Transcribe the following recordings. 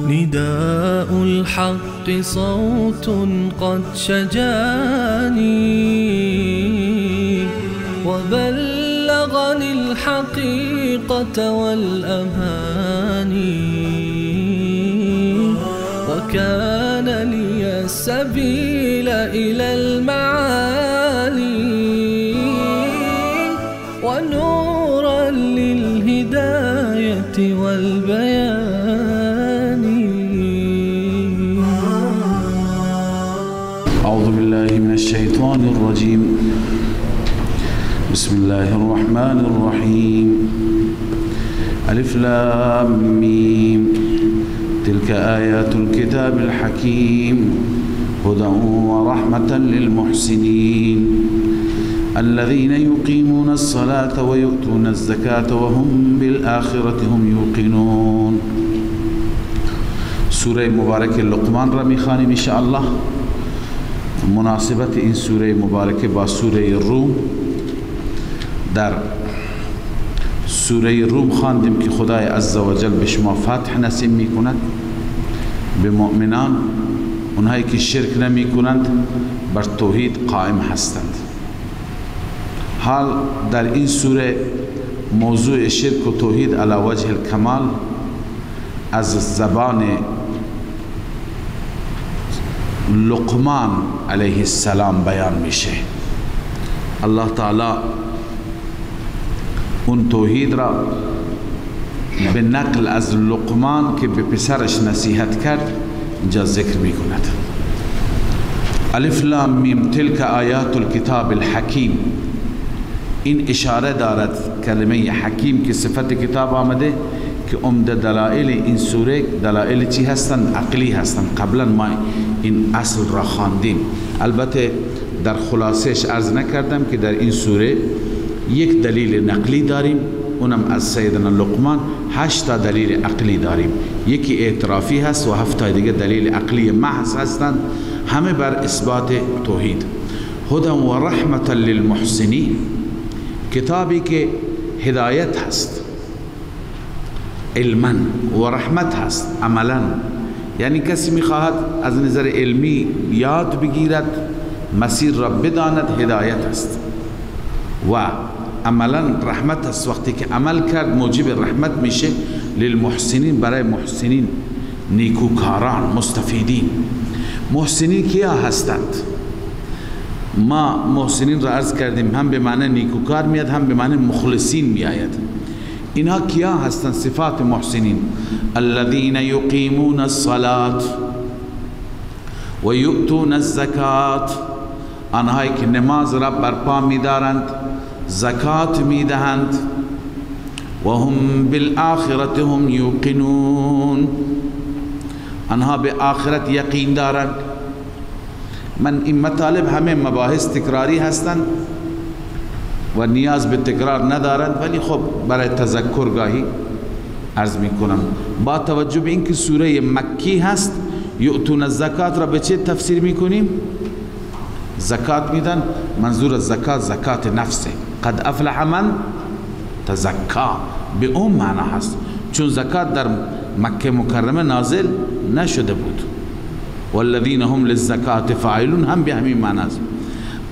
نداء الحق صوت قد شجاني وبلغني الحقيقة والأماني وكان لي السبيل إلى المعالي ونورا للهداية والبيان. أعوذ بالله من الشيطان الرجيم. بسم الله الرحمن الرحيم. ألف لام ميم. تلك آيات الكتاب الحكيم هدى ورحمة للمحسنين الذين يقيمون الصلاة ويؤتون الزكاة وهم بالآخرة هم يوقنون. سورة مباركة لقمان را میخوانیم ان شاء الله. مناسبت این سوره مبارکه با سوره روم، در سوره روم خواندیم که خدای عزوجل به شما فتح نصیب میکند، به مؤمنان، اونهایی که شرک نمی کنند، بر توحید قائم هستند. حال در این سوره موضوع شرک و توحید علی وجه الکمال از زبان لقمان علیه السلام بیان میشه. الله تعالی اون توحید را به نقل از لقمان که به پسرش نصیحت کرد اینجا ذکر میکند. الف لام میم تلک آیات الکتاب الحکیم. این اشاره دارد کلمه حکیم که صفت کتاب آمده که عمده دلائل این سوره دلائل چی هستند؟ عقلی هستند. قبلا ما این اصل را خواندیم. البته در خلاصش عرض نکردم که در این سوره یک دلیل نقلی داریم، اونم از سیدنا لقمان. 8 تا دلیل عقلی داریم، یکی اعترافی هست و 7 تا دیگه دلیل عقلی محض هستند، همه بر اثبات توحید. هدى و رحمت للمحسنین، کتابی که هدایت هست علما و رحمت هست عملا. یعنی کسی میخواهد از نظر علمی یاد بگیرد، مسیر را بداند، هدایت است و عملا رحمت است. وقتی که عمل کرد موجب رحمت میشه. للمحسنین، برای محسنین، نیکوکاران، مستفیدین. محسنین کیا هستند؟ ما محسنین را عرض کردیم، هم به معنی نیکوکار میاد، هم به معنی مخلصین میآید. اینها کیا هستند؟ صفات محسنین: الذين يقيمون الصلاة و یؤتون الزکات. آنهایی که نماز را برپا می‌دارند، زکات می‌دهند. و هم بالآخرة هم یوقنون. آنها به آخرت یقین دارند. من این مطالب همه مباحث تکراری هستند و نیاز به تکرار ندارند، ولی خب برای تذکر گاهی عرض میکنم. با توجه به اینکه سوره مکی هست، یؤتون الزکات را به چه تفسیر میکنیم؟ زکات میدن. منظور از زکات زکات نفسه. قد افلح من تزکا، به اون معنی هست، چون زکات در مکه مکرمه نازل نشده بود. والذین هم للزکات فاعلون هم به همین معنی است.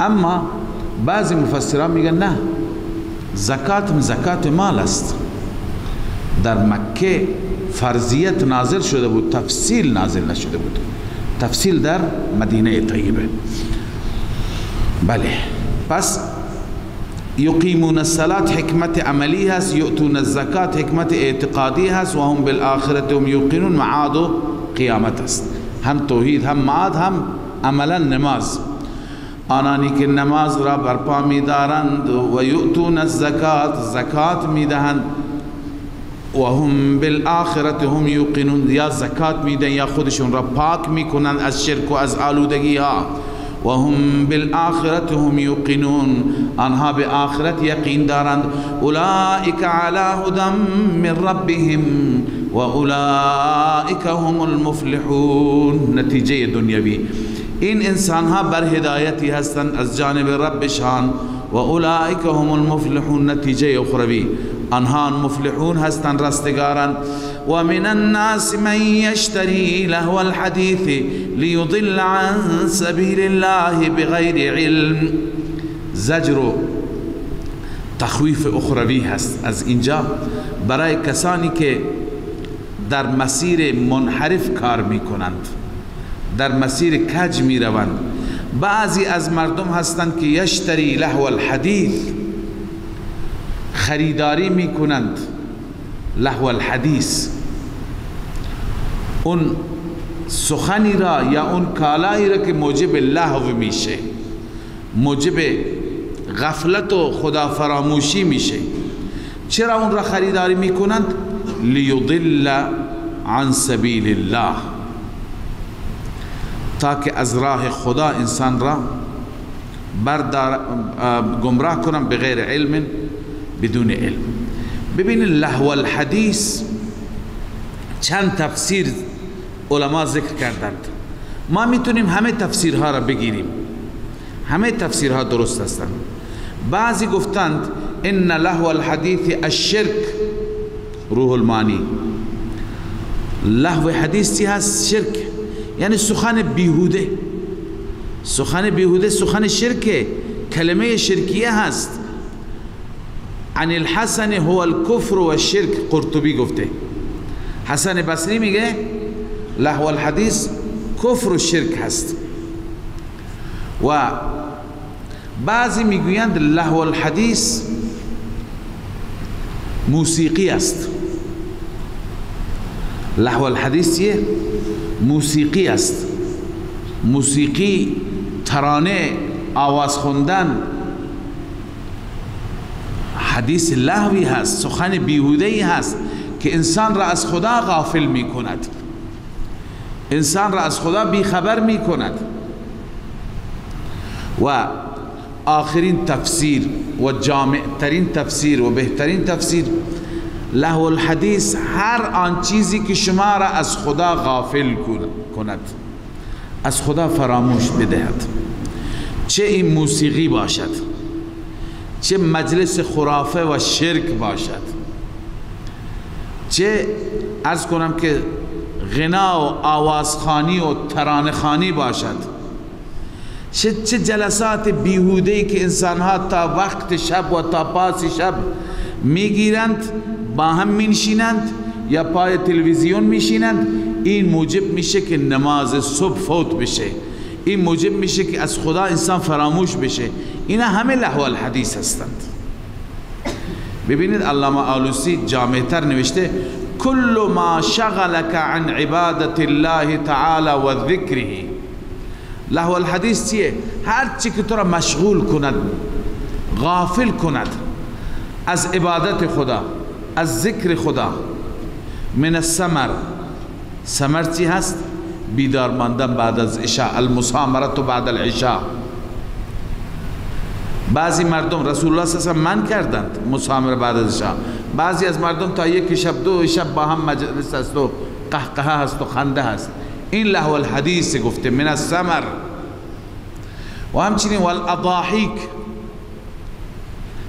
اما بعضی مفسران میگن نه، زکات مال است. در مکه فرضیت نازل شده بود، تفصیل نازل نشده بود. تفصیل در مدینه طیبه. بله، پس یقیمون الصلاة حکمت عملی هست، یؤتون الزکات حکمت اعتقادی هست، و هم بالآخرة هم یوقنون، معاد و قیامت است. هم توحید، هم معاد، هم عملا نماز. آنانی که نماز را برپا می دارند و یؤتون الزکات، زکات می دهند. و هم بالآخرة هم یوقنون، یا زکات میدن یا خودشون را پاک میکنن از شرک و از آلودگی ها. و هم بالآخرة هم یوقنون، آنها به آخرت یقین دارند. اولئک علی هدی من ربهم و اولئک هم المفلحون. نتیجه دنیوی، این انسان ها بر هدایتی هستند از جانب ربشان. و اولئک هم المفلحون، نتیجه اخروی، آنها مفلحون هستند، رستگارند. و من الناس من یشتری لهو الحدیث لیضل عن سبیل الله بغیر علم. زجر و تخویف اخروی هست از اینجا برای کسانی که در مسیر منحرف کار می کنند، در مسیر کج می روند. بعضی از مردم هستند که یشتری لهو الحدیث، خریداری می کنند لهو الحدیث، اون سخنی را یا اون کالایی را که موجب لهو میشه، موجب غفلت و خدا فراموشی میشه. چرا اون را خریداری می کنند؟ لیضل عن سبیل الله، تاکه از راه خدا انسان را گمراه کنن بغیر علم، بدون علم. ببینید لهو الحدیث چند تفسیر علما ذکر کردند. ما میتونیم همه تفسیرها را بگیریم، همه تفسیرها درست هستند. بعضی گفتند ان لهو الحدیث الشرک، روح المانی. لهو حدیثی هست شرک، یعنی سخن بیهوده. سخن بیهوده سخن شرکه، کلمه شرکیه هست. عن الحسن هو الكفر و الشرک، قرطبی گفته. حسن بصری میگه لهو الحدیث کفر و شرک هست. و بعضی میگویند لهو الحدیث موسیقی است. لهو الحدیث یه موسیقی است، موسیقی، ترانه، آواز خوندن، حدیث لهوی هست، سخن بیهوده‌ای هست که انسان را از خدا غافل می کند، انسان را از خدا بیخبر می کند. و آخرین تفسیر و جامع ترین تفسیر و بهترین تفسیر، لهو الحدیث هر آن چیزی که شما را از خدا غافل کند، از خدا فراموش بدهد، چه این موسیقی باشد، چه مجلس خرافه و شرک باشد، چه عرض کنم که غنا و آوازخانی و ترانه‌خوانی باشد، چه جلسات بیهوده‌ای که انسانها تا وقت شب و تا پاس شب میگیرند، با هم میشینند یا پای تلویزیون میشینند. این موجب میشه که نماز صبح فوت بشه، این موجب میشه که از خدا انسان فراموش بشه. اینا همه لهو الحدیث هستند. ببینید علامه آلوسی جامعتر نوشته کل ما شغلك عن عبادت الله تعالی و ذکره. لهو الحدیث چیه؟ هر چی که تو را مشغول کند، غافل کند از عبادت خدا، از ذکر خدا. من السمر، سمر چی هست؟ بیدار ماندن بعد از عشاء، المسامرت بعد العشاء. بعضی مردم رسول الله صلی الله علیه و آله من کردند مسامره بعد از عشاء. بعضی از مردم تا یک شب دو شب با هم مجلس است و قهقه هست و خنده هست. این لهو الحدیث گفته من السمر. و همچنین والاضاحیک،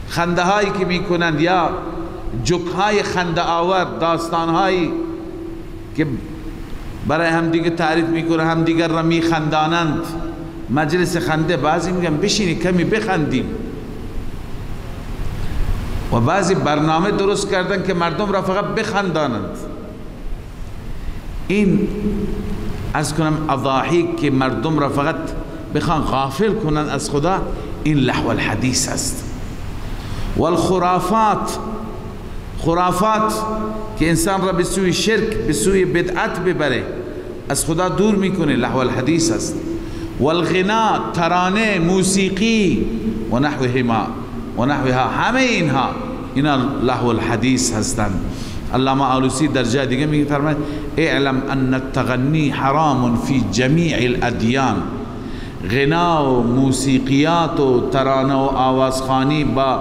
خنده هایی که میکنند یا جوک های خنده آور، داستان هایی که برای همدیگه تعریف میکنه، همدیگر را میخندانند، مجلس خنده. بعضی میگن بشینی کمی بخندیم، و بعضی برنامه درست کردن که مردم را فقط بخندانند. این از کنم اضاحیک که مردم را فقط بخوان غافل کنند از خدا، این لهو الحدیث است. والخرافات، خرافات که انسان را به سوی شرک، به سوی بدعت ببره، از خدا دور میکنه، لهو الحدیث است. والغنا، ترانه، موسیقی و نحوها، همه اینها لهو الحدیث هستند. علامه آلوسی در جای دیگه میگه فرماید اعلم ان التغنی حرام فی جمیع الادیان. غنا و موسیقیات و ترانه و آوازخوانی با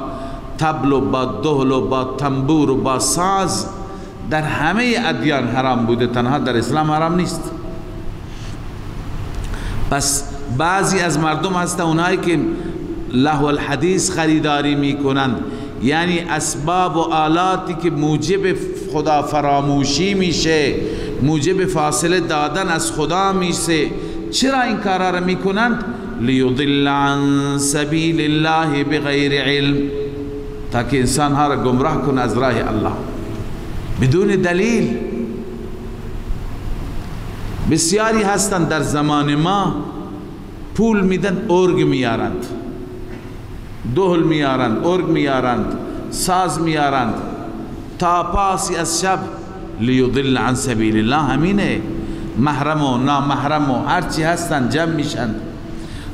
طبل و با دهل و با تنبور و با ساز در همه ادیان حرام بوده، تنها در اسلام حرام نیست. پس بعضی از مردم هستن اونایی که لهو الحدیث خریداری میکنند، یعنی اسباب و آلاتی که موجب خدا فراموشی میشه، موجب فاصله دادن از خدا میشه. چرا این کارا را میکنند؟ لیضل عن سبیل الله بغیر علم، تاکه انسان ها را گمراه کنه از راه الله بدون دلیل. بسیاری هستند در زمان ما پول میدن ارگ میارند، دهل میارند، ارگ میارند، ساز میارند تا پاسی از شب. لیضل عن سبیل الله همینه، محرم و نامحرم و هرچی هستند جمع میشند.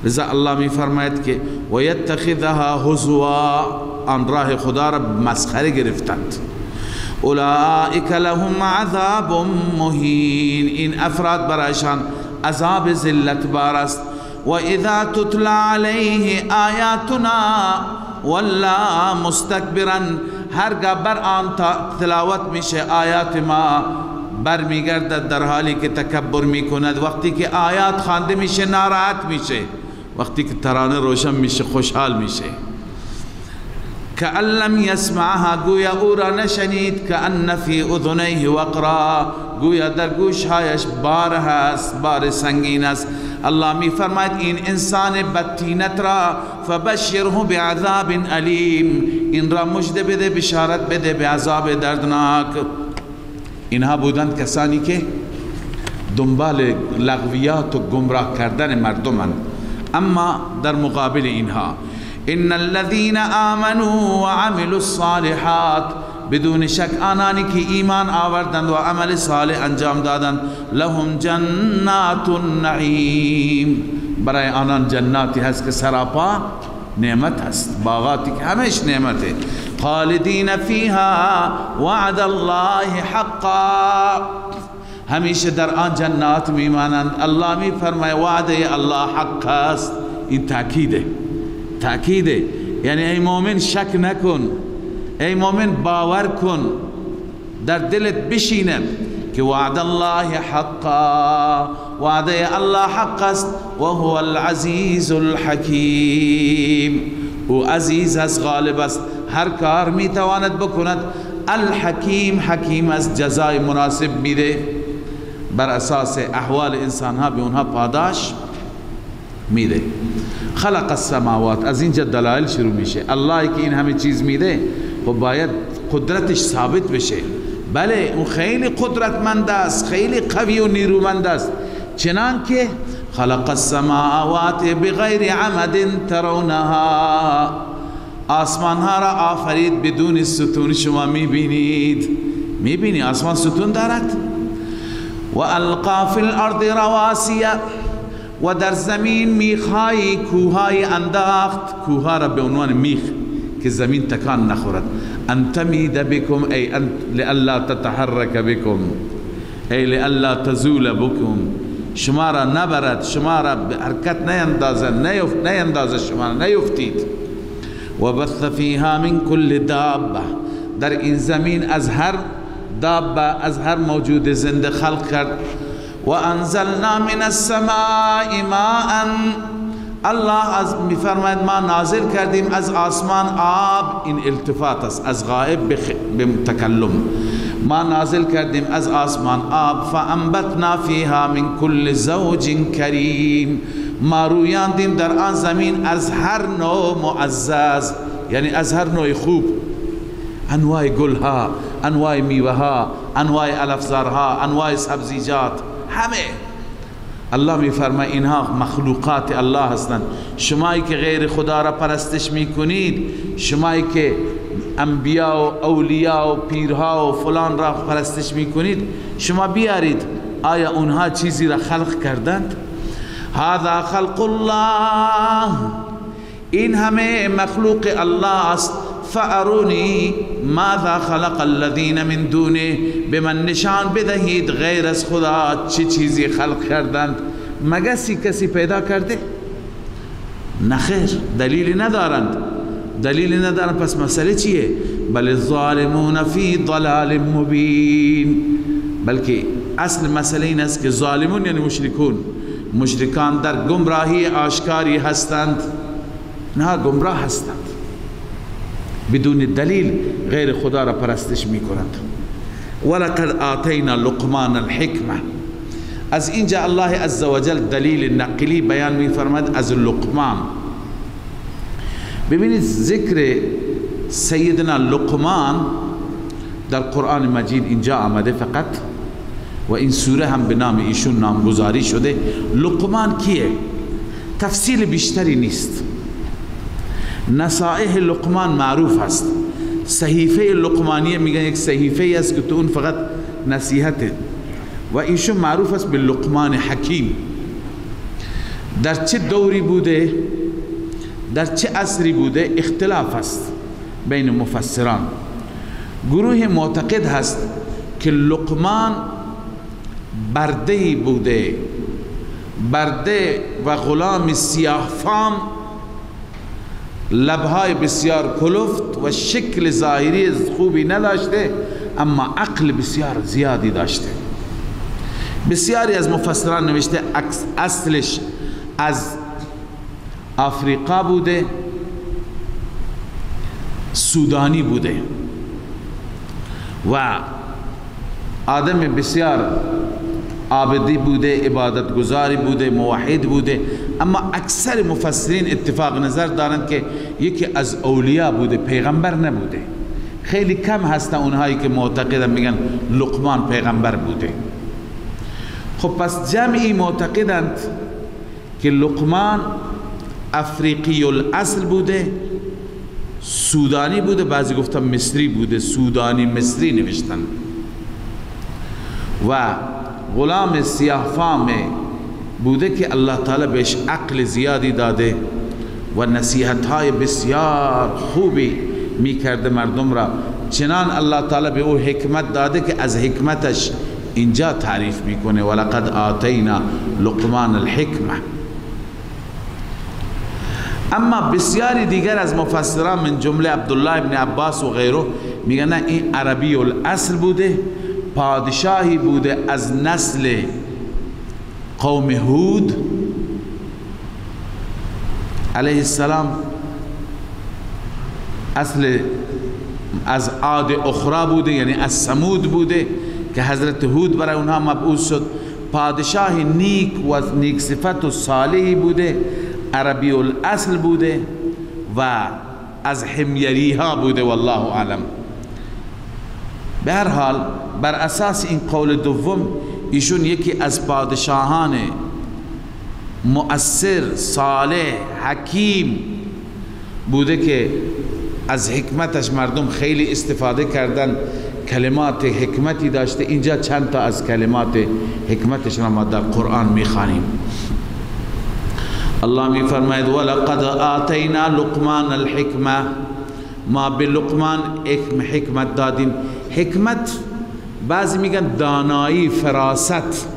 لذا الله میفرماید که و یتخذها هزوا، آن راه خدا را مسخره گرفتند. اولئک لهم عذاب مهین، این افراد برایشان عذاب ذلت بار است. و اذا تتلی علیه آیاتنا ولا مستکبرا، هرگاه بر آن تلاوت میشه آیات ما برمیگردد در حالی که تکبر میکند. وقتی که آیات خوانده میشه ناراحت میشه، وقتی که ترانه روشن میشه خوشحال میشه. کأن لم یسمعها، گویا او را نشنید. کأن فی اذنیه وقرا، گویا در گوشهایش بار هست، بار سنگین است. الله می فرماید این انسان بدتینت را فبشره بعذاب علیم، این را مژده بده، بشارت بده به عذاب دردناک. اینها بودند کسانی که دنبال لغویات و گمراه کردن مردمند. اما در مقابل اینها ان الذين آمنوا وعملوا الصالحات، بدون شک آنانی که ایمان آوردند و عمل صالح انجام دادند، لهم جنات النعیم، برای آنان جناتی هست که سراپا نعمت هست، باغاتی که همش نعمته. خالدین فیها وعد الله حقا، همیشه در آن جنات میمانند. الله می فرماید وعده الله حق است. این تأکیده، یعنی ای مومن شک نکن، ای مومن باور کن، در دلت بشیند که وعد الله حقا، وعده الله حق است. و هو العزیز الحکیم، او عزیز است، غالب است، هر کار میتواند بکند. الحکیم، حکیم است، جزای مناسب میده، بر اساس احوال انسان ها به اونها پاداش میده. خلق السماوات، از اینجا دلایل شروع میشه. الله که این همه چیز میده و باید قدرتش ثابت بشه. بله اون خیلی قدرتمند است، خیلی قوی و نیرومند است. چنان که خلق السماوات بغیر عمد ترونها، آسمان ها را آفرید بدون ستون. شما میبینی آسمان ستون دارد. و القا فی الارض رواسیه، و در زمین میخهای کوههای انداخت، کوها را به عنوان میخ که زمین تکان نخورد. ان تمید بکم، ای ان لئلا تتحرک بکم، ای لئلا تزول بکم، شما را نبرد، شما را به حرکت نیندازد، شما را نیفتید. و بث فیها من کل دابه، در این زمین از هر دابه، از هر موجود زنده خلق کرد. و انزلنا من السماء ماء، الله از میفرماید ما نازل کردیم از آسمان آب. این التفات است از غائب به متکلم. ما نازل کردیم از آسمان آب. فانبتنا فیها من کل زوج کریم، ما رویاندیم در آن زمین از هر نوع معزز، یعنی از هر نوع خوب، انواع گلها، انواع میوهها، انواع الافزارها، انواع سبزیجات، همه. الله میفرماید اینها مخلوقات الله هستند. شمایی که غیر خدا را پرستش میکنید، شمایی که انبیا و اولیاء و پیرها و فلان را پرستش میکنید، شما بیارید آیا اونها چیزی را خلق کردند؟ هذا خلق الله، این همه مخلوق الله است. فارونی ماذا خلق الذین من دونه، به من نشان بدهید غیر از خدا چه چیزی خلق کردند. مگسی کسی پیدا کرده؟ نخیر، دلیلی ندارند. پس مسئله چیه؟ بل الظالمون فی ضلال مبین. بلکه اصل مسئله این است که ظالمون یعنی مشرکان در گمراهی آشکاری هستند. نه، گمراه هستند، بدون دلیل غیر خدا را پرستش می کنند. ولقد آتینا لقمان الحکمه. از اینجا الله عزوجل دلیل نقلی بیان می فرماید از لقمان. ببینید ذکر سیدنا لقمان در قرآن مجید اینجا آمده فقط، و این سوره هم به نام ایشون نامگذاری شده. لقمان کیه؟ تفصیل بیشتری نیست. نصائح لقمان معروف است. صحیفه لقمانیه میگن یک صحیفه است که تو اون فقط نصیحته، و ایشون معروف است به لقمان حکیم. در چه دوری بوده، در چه عصری بوده اختلاف است بین مفسران. گروه معتقد هست که لقمان برده بوده، برده و غلام سیاه فام، لبهای بسیار کلفت و شکل ظاهری خوبی نداشته، اما عقل بسیار زیادی داشته. بسیاری از مفسران نوشته اصلش از آفریقا بوده، سودانی بوده و آدم بسیار عابدی بوده، عبادت گزاری بوده، موحد بوده. اما اکثر مفسرین اتفاق نظر دارند که یکی از اولیاء بوده، پیغمبر نبوده. خیلی کم هستن اونهایی که معتقدن میگن لقمان پیغمبر بوده. خب پس جمعی معتقدند که لقمان افریقی الاصل بوده، سودانی بوده، بعضی گفتن مصری بوده، سودانی مصری نوشتن، و غلام سیاه فام بوده که الله تعالی بهش عقل زیادی داده و نصیحت‌های بسیار خوبی میکرده مردم را. چنان الله تعالی به او حکمت داده که از حکمتش اینجا تعریف میکنه ولقد آتینا لقمان الحکمه. اما بسیاری دیگر از مفسران من جمله عبدالله ابن عباس و غیره میگن نه، این عربی الاصل بوده، پادشاهی بوده از نسل قوم هود علیه السلام، اصل از عاد اخرى بوده، یعنی از ثمود بوده که حضرت هود برای اونها مبعوث شد. پادشاه نیک و نیک صفت و صالحی بوده، عربی الاصل بوده و از حمیری ها بوده، والله اعلم. به هر حال بر اساس این قول دوم ایشون یکی از پادشاهان مؤثر، صالح، حکیم بوده که از حکمتش مردم خیلی استفاده کردن، کلمات حکمتی داشته. اینجا چند تا از کلمات حکمتش را ما در قرآن میخوانیم. الله می فرماید ولقد آتینا لقمان الحکمه، ما به لقمان حکمت دادیم. حکمت بعضی میگن دانایی، فراست.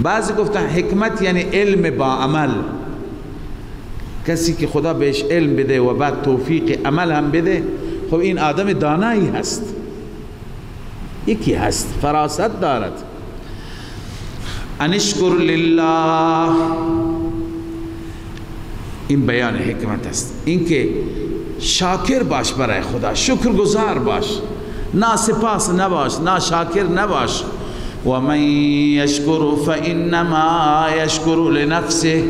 بعضی گفتن حکمت یعنی علم با عمل. کسی که خدا بهش علم بده و بعد توفیق عمل هم بده، خب این آدم دانایی هست، یکی هست، فراست دارد. انشکر لله، این بیان حکمت است. اینکه شاکر باش برای خدا، شکر گزار باش، ناسپاس نباش، ناشاکر نباش. و من یشکر فانما یشکر لنفسه،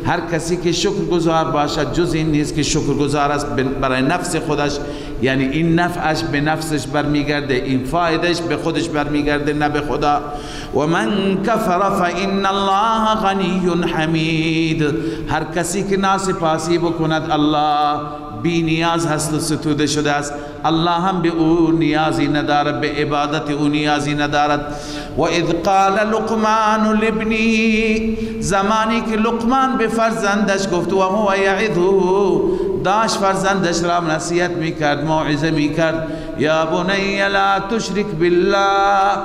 هر کسی که شکر گزار باشد جز این نیست که شکر گزار است برای نفس خودش، یعنی این نفعش به نفسش برمیگرده، این فایدهش به خودش برمیگرده، نه به خدا. و من کفر فان الله غنی حمید، هر کسی که ناسپاسی بکند الله بی نیاز هست و ستوده شده است. الله هم به او نیازی ندارد، به عبادت او نیازی ندارد. و اذ قال لقمان لابنه، زمانی که لقمان به فرزندش گفت و هو یعظه، داشت فرزندش را نصیحت میکرد، موعظه میکرد، یا بنی لا تشرک بالله،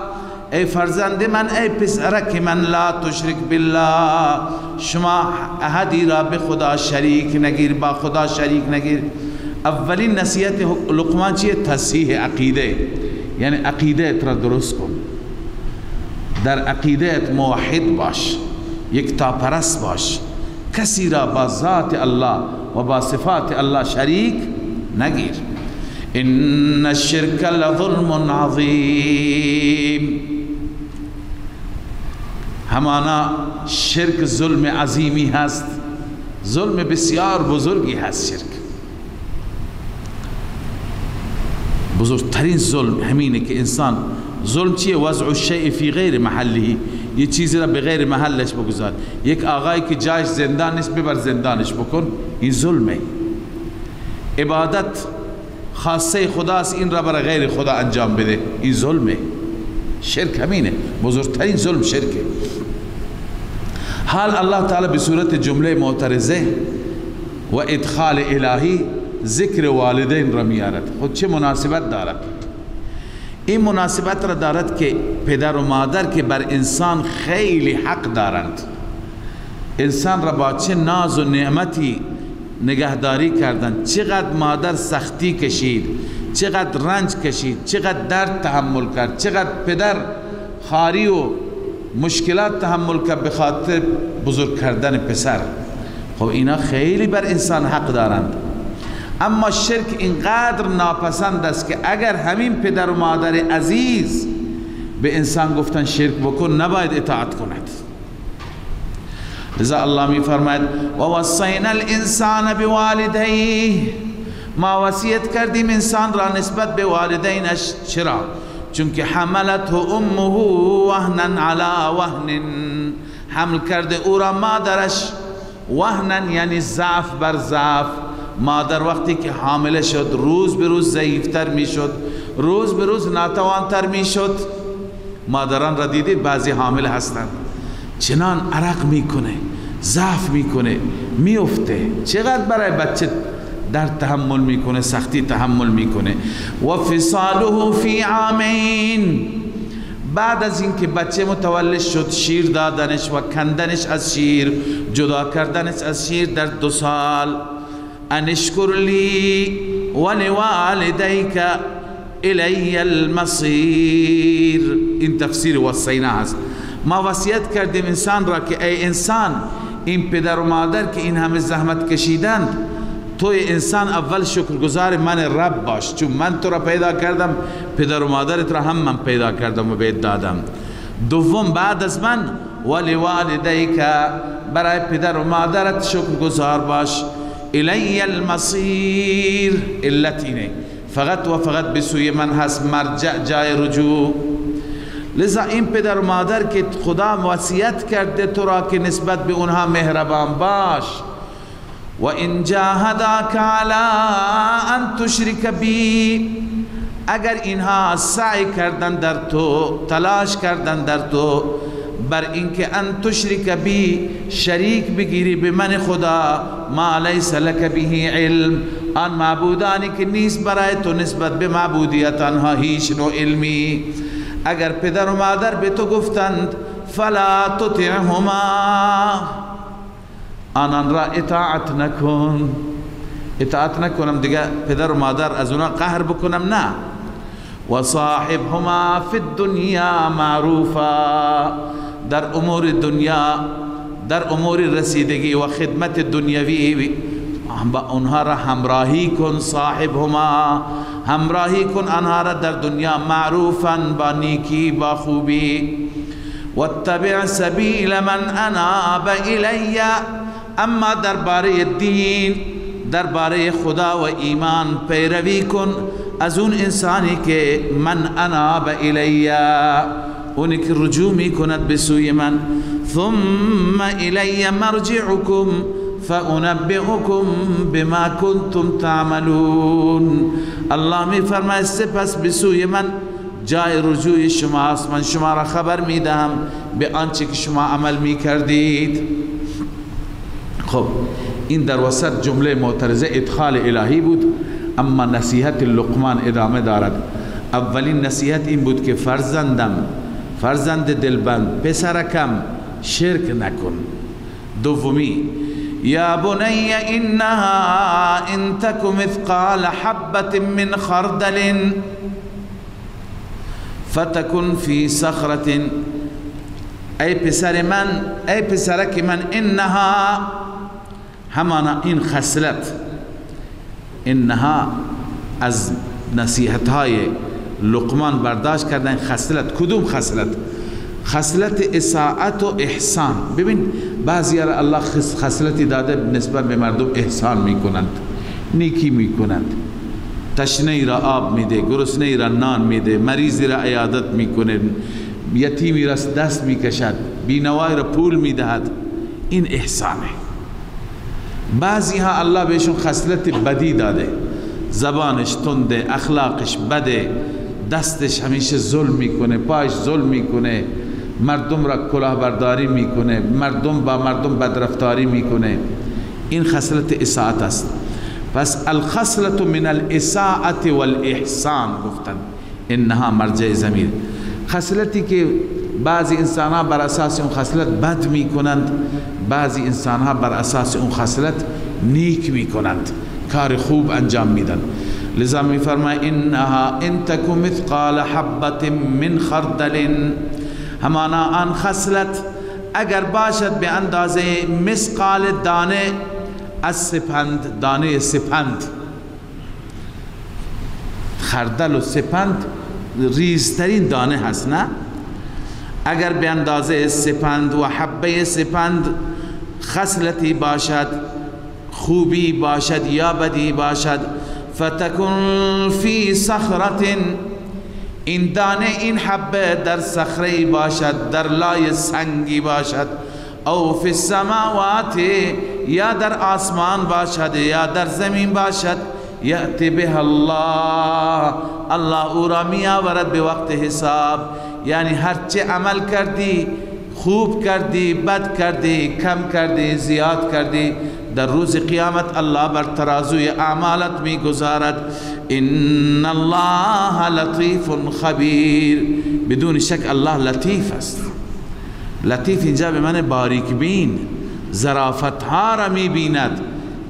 ای فرزند من، ای پسرک من، لا تشرک بالله، شما احدی را به خدا شریک نگیر، با خدا شریک نگیر. اولین نصیحت لقمان چیه؟ تصحیح عقیده، یعنی عقیده را درست کن، در عقیدت موحد باش، یکتا پرست باش، کسی را با ذات الله و با صفات الله شریک نگیر. ان الشرک لظلم عظیم، همانا شرک ظلم عظیمی هست، ظلم بسیار بزرگی هست. شرک بزرگترین ظلم همینه که انسان، ظلم چیه؟ وضع الشیء فی غیر محله، یه چیزی را به غیر محلش بگذار. یک آقایی که جایش زندان نیست ببر زندانش بکن، این ظلمه. عبادت خاصه خداست، این را برای غیر خدا انجام بده، این ظلمه. شرک همینه، بزرگترین ظلم شرکه. حال الله تعالی به صورت جمله معترضه و ادخال الهی ذکر والدین را میارد. خود چه مناسبت دارد؟ این مناسبت را دارد که پدر و مادر که بر انسان خیلی حق دارند، انسان را با چه ناز و نعمتی نگهداری کردند، چقدر مادر سختی کشید، چقدر رنج کشید، چقدر درد تحمل کرد، چقدر پدر خاری و مشکلات تحمل کرد به خاطر بزرگ کردن پسر. خب اینا خیلی بر انسان حق دارند. اما شرک اینقدر ناپسند است که اگر همین پدر و مادر عزیز به انسان گفتن شرک بکن، نباید اطاعت کند. لذا الله می فرماید و وصینا الانسان بوالدیه، ما وصیت کردیم انسان را نسبت به والدینش. چرا؟ چونکه حملته امه وهنا علی وهن، حمل کرده او را مادرش، وهنا یعنی ضعف بر ضعف. مادر وقتی که حامله شد روز به روز ضعیفتر می شد، روز به روز ناتوانتر می شد. مادران را دیدید بعضی حامله هستند چنان عرق میکنه، ضعف میکنه، میفته، چقدر برای بچه در تحمل میکنه، سختی تحمل میکنه. و فصاله فی عامین، بعد از اینکه بچه متولد شد شیر دادنش و کندنش از شیر، جدا کردنش از شیر در 2 سال. انشکر لی ولوالدیک الی المصیر، این تفسیر وصینا هست. ما وصیت کردیم انسان را که ای انسان، این پدر و مادر که این همه زحمت کشیدند، توی انسان اول شکرگزار من رب باش، چون من تو را پیدا کردم، پدر و مادرت را هم من پیدا کردم و بهت دادم. دوم بعد از من ولوالدیک، برای پدر و مادرت شکرگزار باش. الی المصیر، علت اینه فقط و فقط به سوی من هست مرجع، جای رجوع. لذا این پدر و مادر که خدا وصیت کرده تو را که نسبت به اونها مهربان باش. و ان جاهداک علی ان تشرک بی، اگر اینها سعی کردن در تو، تلاش کردن در تو بر اینکه ان تشرک بی، شریک بگیری به من خدا، ما لیس لک به علم، آن معبودانی که نیست برای تو نسبت به معبودیت آنها هیچ نوع علمی. اگر پدر و مادر به تو گفتند فلا تطعهما، آنان را اطاعت نکن. اطاعت نکنم دیگه پدر و مادر از اونا قهر بکنم، نه. و صاحبهما فی الدنیا معروفا، در امور دنیا، در امور رسیدگی و خدمت دنیوی با اونها را همراهی کن. صاحبهما، همراهی کن آنها را در دنیا، معروفا، با نیکی، با خوبی. واتبع سبیل من اناب الی، اما درباره دین، درباره خدا و ایمان پیروی کن از اون انسانی که من اناب الی، اونی که رجوع می کند به سوی من. ثم الی مرجعکم فانبئکم بما کنتم تعملون، الله می فرماید سپس به سوی من جای رجوع شماست، من شما را خبر می دهم به آنچه که شما عمل می کردید. خب این در وسط جمله معترضه ادخال الهی بود، اما نصیحت لقمان ادامه دارد. اولین نصیحت این بود که فرزند دلبند، پسرکم شرک نکن. دومی یا بنی انها ان تک مثقال حبة من خردل فتكن فی صخرة. ای پسر من، ای پسرک من، انها همانا این خصلت، انها از نصیحت های لقمان برداشت کردن. خصلت کدوم خصلت؟ خصلت اطاعت و احسان. ببین بعضی را الله خصلتی داده نسبت به مردم احسان میکنند، نیکی میکنند، تشنه را آب میده، گرسنه را نان میده، مریضی را عیادت میکنه، یتیمی را دست میکشد، بینوای را پول میدهد. این احسانه. بعضی ها الله بهشون خصلت بدی داده، زبانش تنده، اخلاقش بده، دستش همیشه ظلم میکنه، پایش ظلم میکنه، مردم را کلاهبرداری میکنه، مردم با مردم بدرفتاری میکنه. این خصلت اطاعت است. پس الخصلت من الاساءة والاحسان گفتن، انها مرجع ضمیر. خصلتی که بعضی انسان ها بر اساس اون خصلت بد میکنند، بعضی انسان ها بر اساس اون خصلت نیک میکنند، کار خوب انجام میدن. لذا میفرماید انها ان تک مثقال حبة من خردل، همانا آن خصلت اگر باشد به اندازه مثقال دانه از سپند. دانه سپند، خردل و سپند ریزترین دانه هست نه؟ اگر به اندازه سپند و حبه سپند خصلتی باشد، خوبی باشد یا بدی باشد، فتکن فی صخرة، این دانه این حبه در صخره باشد، در لای سنگی باشد، او فی السماوات، یا در آسمان باشد یا در زمین باشد، یأتی به الله، الله او را می آورد به وقت حساب. یعنی هرچه عمل کردی، خوب کردی، بد کردی، کم کردی، زیاد کردی، در روز قیامت الله بر ترازوی اعمالت می گذارد. ان الله لطیف خبیر، بدون شک الله لطیف است. لطیف اینجا به معنی باریک بین، ظرافت ها را می بیند،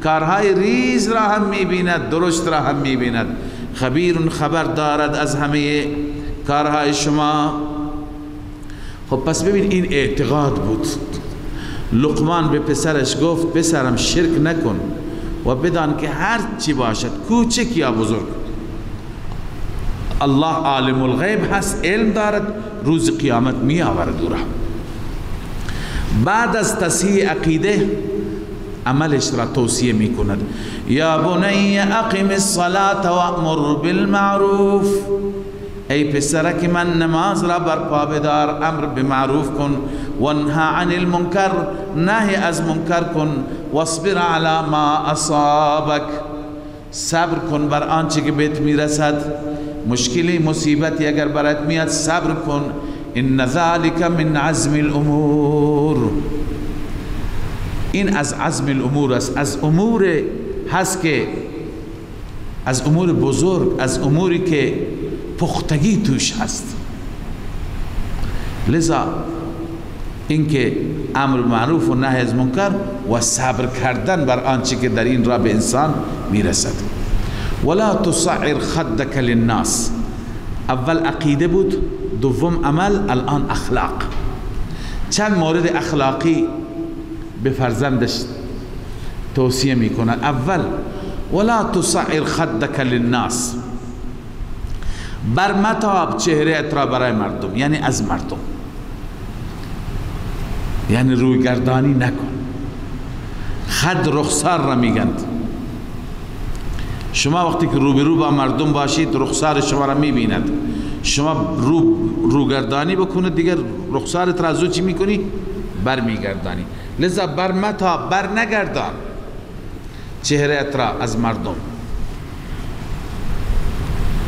کارهای ریز را هم می بیند، درشت را هم می بیند. خبیر خبر دارد از همه کارهای شما. خب پس ببین این اعتقاد بود. لقمان به پسرش گفت پسرم شرک نکن و بدان که هر چی باشد کوچک یا بزرگ الله عالم الغیب هست، علم دارد، روز قیامت می آورد او را. بعد از تصحیح عقیده عملش را توصیه می کند. یا بنی اقم الصلاة و امر بالمعروف، ای پسرک من نماز را برپا بدار، امر بمعروف کن، وانها عن المنکر، نهی از منکر کن، واصبر علی ما اصابک، صبر کن بر آنچه که بهت میرسد. مشکلی مصیبتی اگر برات میاد صبر کن. ان ذلك من عزم الامور، این از عزم الامور است، از امور هست که از امور بزرگ، از اموری که پختگی توش هست. لذا اینکه امر معروف و نهی از منکر و صبر کردن بر آنچه که در این راه به انسان میرسد. ولا تصعر خدک للناس، اول عقیده بود، دوم عمل، الان اخلاق. چند مورد اخلاقی به فرزندش توصیه میکنن. اول ولا تصعر خدک للناس، برمتاب چهره ات را برای مردم، یعنی از مردم، یعنی رویگردانی نکن. خد رخسار را میگند. شما وقتی که روبرو با مردم باشید رخسار شما را میبیند. شما روگردانی بکنید دیگر رخسارت را زو چی میکنی؟ بر میگردانی. لذا برمتاب، بر نگردان چهره ات را از مردم.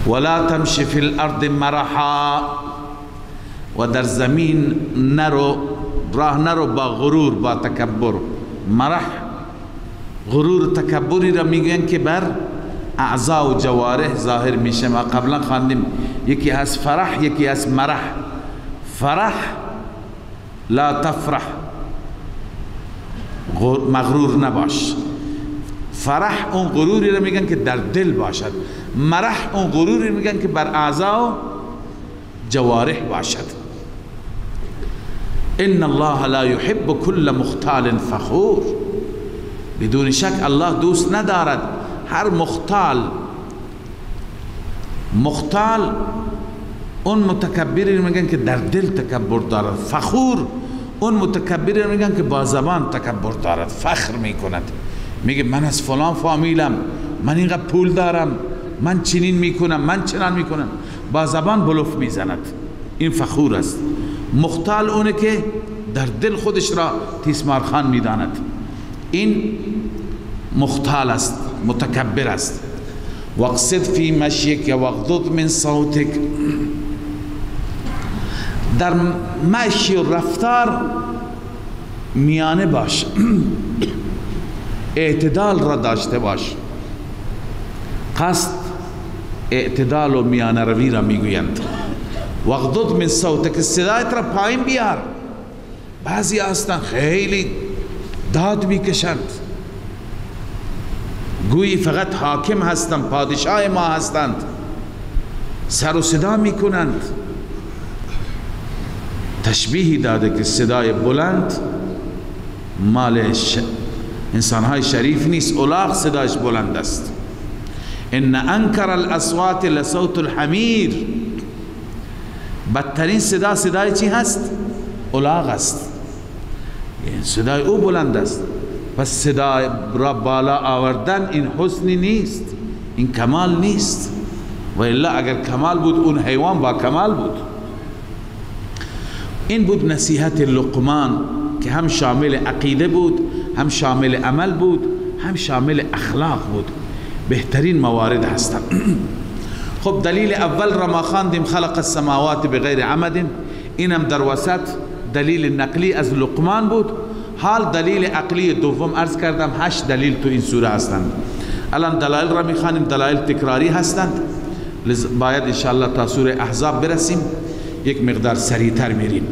ولا تمشي في الارض مرحا، و در زمین نرو، راه نرو با غرور، با تکبر. مرح غرور تکبری را میگن که بر اعضا و جوارح ظاهر میشه. ما قبلا خواندیم یکی از فرح، یکی از مرح. فرح لا تفرح، مغرور نباش. فرح اون غروری را میگن که در دل باشد، مرح اون غروری میگن که بر اعضا و جوارح باشد. ان الله لا يحب كل مختال فخور، بدون شک الله دوست ندارد هر مختال اون متکبری میگن که در دل تکبر دارد. فخور اون متکبری میگن که با زبان تکبر دارد، فخر میکند، میگه من از فلان فامیلم، من اینقدر پول دارم، من چنین میکنم، من چنان میکنم، با زبان بلوف میزند. این فخور است. مختال اونه که در دل خودش را تیسمارخان میداند، این مختال است، متکبر است. واقصد فی مشیک واغضض من صوتک، در مشی و رفتار میانه باش، اعتدال را داشته باش. قصد اعتدال و میانه روی را میگویند. واغضض من صوتک، صدایت را پایین بیار. بعضی هستند خیلی داد میکشند، گویی فقط حاکم هستند، پادشاه ما هستند، سر و صدا میکنند. تشبیهی داده که صدای بلند مال انسانهای شریف نیست، الاغ صدایش بلند است. ان انکر الاصوات لصوت الحمیر، بدترین صدا صدای چی هست؟ الاغ است. صدای او بلند است، پس صدای را بالا آوردن این حسنی نیست، این کمال نیست. و الا اگر کمال بود اون حیوان با کمال بود. این بود نصیحت لقمان که هم شامل عقیده بود، هم شامل عمل بود، هم شامل اخلاق بود. بهترین موارد هستند. خب دلیل اول را ما خواندیم، خلق السماوات بغیر عمد، اینم در وسط دلیل نقلی از لقمان بود. حال دلیل عقلی دوم عرض کردم 8 دلیل تو این سوره هستند. الان دلایل را میخوانیم، دلایل تکراری هستند، باید انشاءالله تا سوره احزاب برسیم، یک مقدار سریعتر میریم.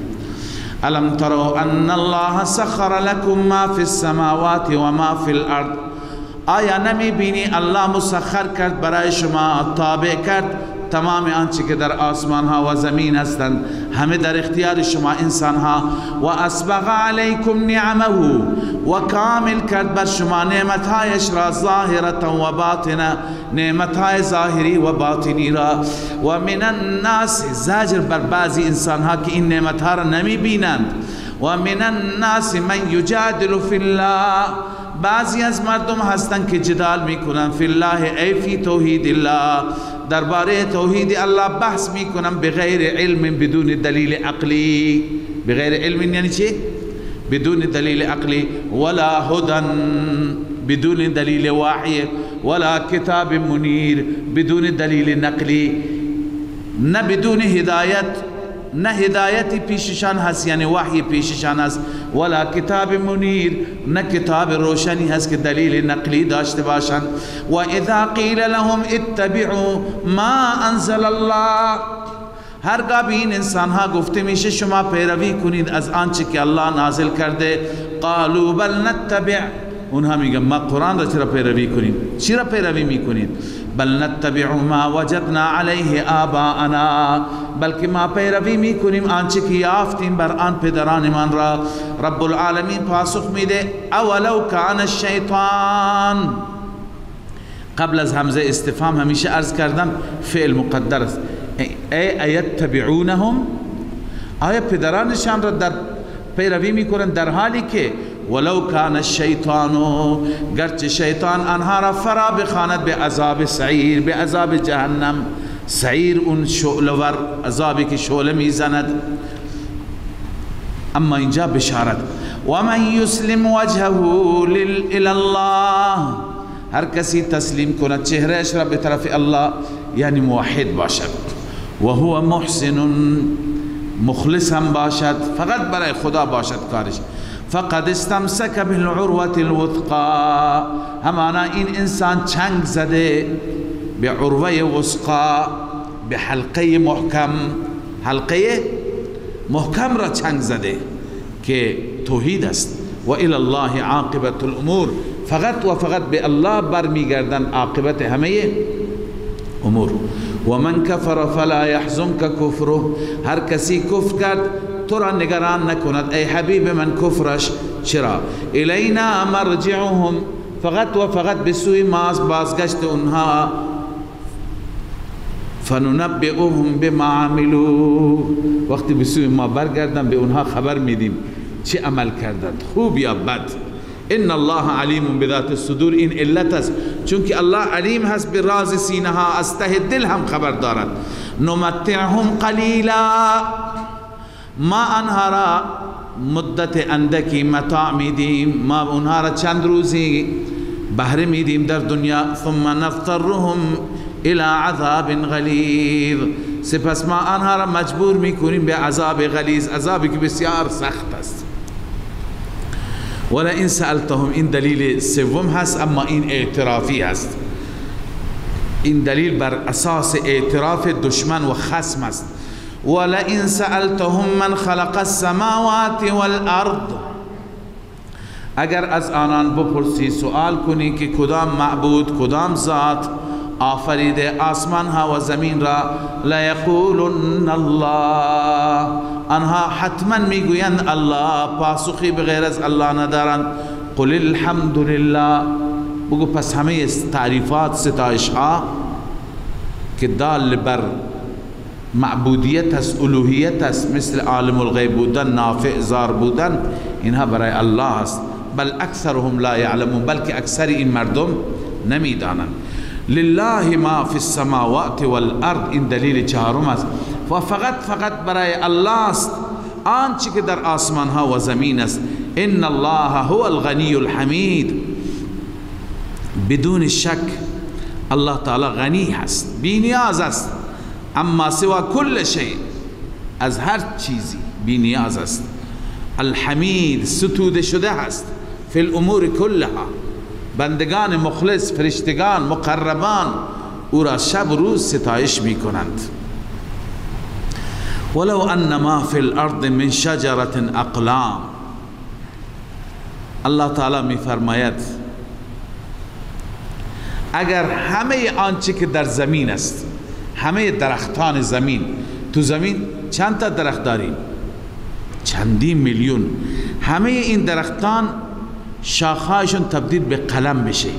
الم تروا ان الله سخر لكم ما في السماوات وما في الارض، آیا نمی بینی الله مسخر کرد برای شما، تابع کرد تمام آنچه که در آسمان ها و زمین هستند، همه در اختیار شما انسان ها. و اسبغ علیکم نعمه، و کامل کرد بر شما نعمت هایش را، ظاهرتا و باطنه، نعمت های ظاهری و باطنی را. و من الناس، زجر بر بعضی انسان ها که این نعمت ها را نمی بینند. و من الناس من یجادل فی الله، بعضی از مردم هستند که جدال میکنن فی الله ای فی توحید الله، درباره توحید الله بحث میکنن بغیر علم، بدون دلیل عقلی. بغیر علم یعنی چی؟ بدون دلیل عقلی. ولا هدن، بدون دلیل وحی. ولا کتاب منیر، بدون دلیل نقلی. نه بدون هدایت، نه هدایتی پیششان هست یعنی وحی پیششان هست. ولا کتاب منیر، نه کتاب روشنی هست که دلیل نقلی داشته باشند. و اذا قیل لهم اتبعوا ما انزل الله، هرگاه به این انسان ها گفته میشه شما پیروی کنید از آنچه که الله نازل کرده، قالوا بل نتبع، اونها میگن ما قرآن را چرا پیروی کنیم؟ چرا پیروی میکنید؟ بل نتبع ما وجدنا علیه آباءنا، بلکه ما پیروی میکنیم آنچه که یافتیم بر آن پدرانمان را. رب العالمین پاسخ میده اولو کان الشیطان، قبل از همزه استفهام همیشه عرض کردم فعل مقدر است. ایتبعونهم، آیا پدرانشان را در پیروی میکنن، در حالی که ولو کان الشیطان، گرچه شیطان آنها را فرا بخواند به عذاب سعیر، به عذاب جهنم. سعیر اون شعله‌ور عذابی که شعله میزند. اما اینجا بشارت و من یسلم وجهه الی الله، هر کسی تسلیم کند چهرهش را به طرف الله، یعنی موحد باشد، و هو محسن، مخلص هم باشد، فقط برای خدا باشد کارش، فقد استمسك بالعروة الوثقا، همانا این انسان چنگ زده به عروه وثقا، به حلقه محکم، حلقه محکم را چنگ زده که توحید است. و الی الله عاقبت الامور، فقط و فقط به الله برمیگردن عاقبت همه امور. و من کفر فلا یحزنک کفره، هر کسی کفر کرد تو را نگران نکند ای حبیب من کفرش. چرا؟ الینا مرجعهم، فقط و فقط به سوی ما بازگشت اونها، فننبئهم بما عملوا، وقتی به سوی ما برگردن به اونها خبر میدیم چه عمل کردند، خوب یا بد. ان الله علیم بذات الصدور، این علت است چون که الله علیم هست به راز سینه ها، از ته دل هم خبر دارد. نمتعهم قلیلا، ما آنها را مدت اندکی متاع میدیم، ما اونها را چند روزی بهره میدیم در دنیا. ثم نضطرهم الى عذاب غلیظ، سپس ما آنها را مجبور میکنیم به عذاب غلیظ، عذابی که بسیار سخت است. ولئن سألتهم، این دلیل سوم هست اما این اعترافی هست، این دلیل بر اساس اعتراف دشمن و خصم است. ولئن سألتهم من خلق السماوات والارض، اگر از آنان بپرسی سوال کنی که کدام معبود، کدام ذات آفریده آسمان ها و زمین را، لیقولن الله، آنها حتما میگویند الله، پاسخی بغیر از الله ندارند. قل الحمد لله، بگو پس همه تعریفات، ستایش ها که دال بر معبودیت است، الوهیت است، مثل عالم الغیب بودن، نافع زار بودن، اینها برای الله است. بل اکثرهم لا یعلمون، بلکه اکثر این مردم نمیدانند. لله ما فی السماوات والارض، این دلیل چهارم است. و فقط برای الله است آنچه که در آسمان ها و زمین است. ان الله هو الغنی الحمید، بدون شک الله تعالی غنی هست، بی نیاز است، اما سوا کل شیء، از هر چیزی بی نیاز است. الحمید، ستوده شده هست، فی الامور کلها، بندگان مخلص، فرشتگان، مقربان او را شب و روز ستایش می کنند. ولو ان ما فی الارض من شجرة اقلام، الله تعالی می فرماید اگر همه آنچه که در زمین است، همه درختان زمین، تو زمین چند تا درخت داریم؟ چندین میلیون. همه این درختان شاخهایشون تبدیل به قلم بشه.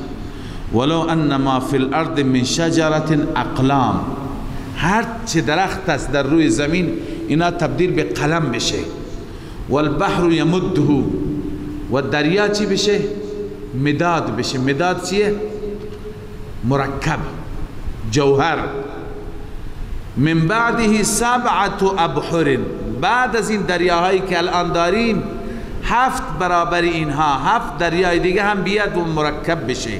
ولو ان ما فی الارض من شجرة اقلام، هر چه درخت است در روی زمین اینا تبدیل به قلم بشه. والبحر یمده، و دریا چی بشه؟ مداد بشه. مداد چیه؟ مرکب، جوهر. من بعده سبعة ابحر، بعد از این دریاهایی که الان داریم 7 برابر اینها، 7 دریای دیگه هم بیاد و مرکب بشه.